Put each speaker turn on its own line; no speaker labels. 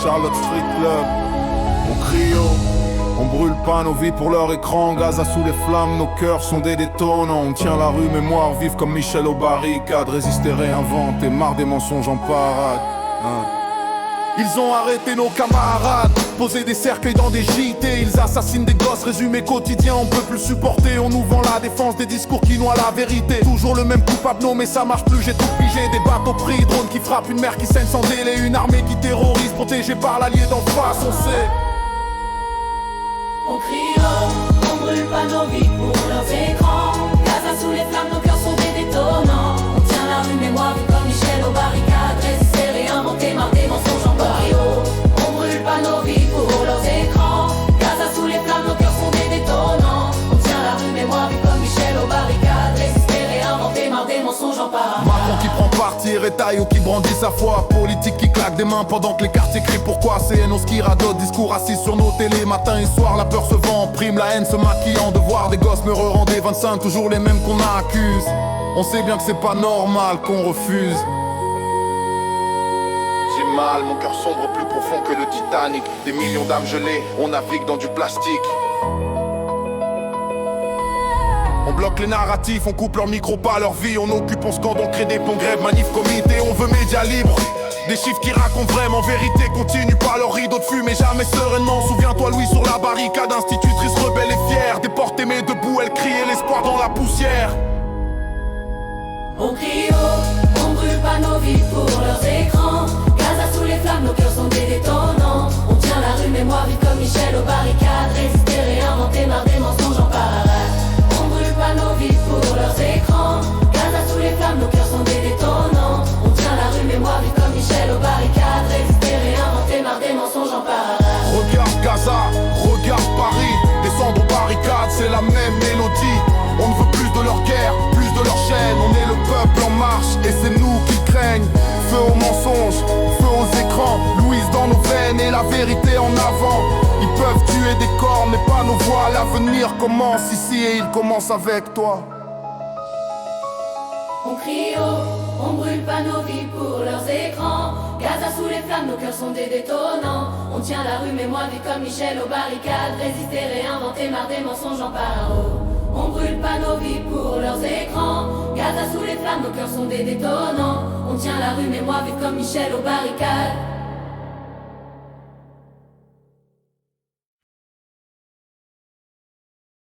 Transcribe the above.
Charlotte Street Club. On crie haut, on brûle pas nos vies pour leur écran. Gaza sous les flammes, nos cœurs sont des détonants. On tient la rue, mémoire vive comme Michel aux barricades. Résister, réinventer, marre des mensonges en parade. Ils ont arrêté nos camarades, posé des cercueils dans des JT. Ils assassinent des gosses, résumé quotidien, on peut plus supporter. On nous vend la défense, des discours qui noient la vérité. Toujours le même coupable, non mais ça marche plus, j'ai tout pigé. Des bateaux pris, drones qui frappent, une mer qui saigne sans délai. Une armée qui terrorise, protégée par l'allié d'en face, on sait.
On crie haut, on brûle pas nos vies pour leurs écrans. Gaza sous les flammes, nos cœurs sont des détonants. On tient la rue, mémoire vie comme Michel aux barricades. Résister, réinventer, marre des mensonges en barrio. On brûle pas nos vies pour leurs écrans. Gaza sous les flammes, nos cœurs sont des détonants. On tient la rue, mémoire vie comme Michel aux barricades. Résister, réinventer, marre des mensonges en barrio.
Macron qui prend parti, Retailleau qui brandit sa foi. Politique qui claque des mains pendant que les quartiers crient pourquoi. CNOS qui radote, discours assis sur nos télés. Matin et soir, la peur se vend en prime, la haine se maquillant. De voir des gosses me re-render 25, toujours les mêmes qu'on accuse. On sait bien que c'est pas normal qu'on refuse. J'ai mal, mon cœur sombre plus profond que le Titanic. Des millions d'âmes gelées, on navigue dans du plastique. On bloque les narratifs, on coupe leur micro, pas leur vie. On occupe, on scande, on crée des ponts, grève, manif, comité. On veut médias libres, des chiffres qui racontent vraiment vérité. Continue pas leur rideau de fumée, jamais sereinement. Souviens-toi Louis sur la barricade, institutrice rebelle et fière. Déportée mais debout, elle criait l'espoir dans la poussière.
On crie haut, on brûle pas nos vies pour leurs écrans. Gaza sous les flammes, nos cœurs sont des détonants. On tient la rue, mémoire vive comme Michel aux barricades. Résister, réinventer, marre des mensonges en parade. On brûle pas nos vies pour leurs écrans. Gaza sous les flammes, nos cœurs sont des détonants. On tient la rue, mémoire vive comme Michel aux barricades. Résister, réinventer, marre des mensonges en parade.
Regarde Gaza, regarde Paris. Descendre aux barricades, c'est la même mélodie. On ne veut plus de leur guerre, plus de leur chaîne. On est le peuple en marche et c'est nous qu'ils craignent. Feu aux mensonges, feu aux écrans. Louise dans nos veines et la vérité en avant. Ils peuvent tuer des corps mais pas nos voix. L'avenir commence ici et il commence avec toi.
On crie haut, on brûle pas nos vies pour leurs écrans. Gaza sous les flammes, nos cœurs sont des détonants. On tient la rue, mémoire vie comme Michel aux barricades. Résister, réinventer, marre des mensonges en paro. On brûle pas nos vies pour leurs écrans. Gaza sous les flammes, nos cœurs sont des détonants. On tient la rue, mémoire vive comme Michel aux barricades.